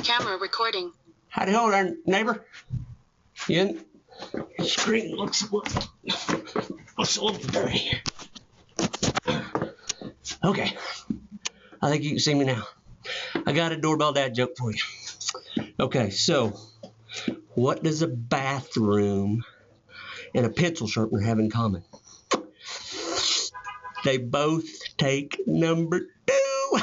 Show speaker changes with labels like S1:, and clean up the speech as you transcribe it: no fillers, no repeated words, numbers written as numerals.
S1: Camera recording.
S2: Howdy ho there, neighbor. You in? The screen looks a little dirty. Okay, I think you can see me now. I got a Doorbell Dad joke for you. Okay, so what does a bathroom and a pencil sharpener have in common? They both take number 2.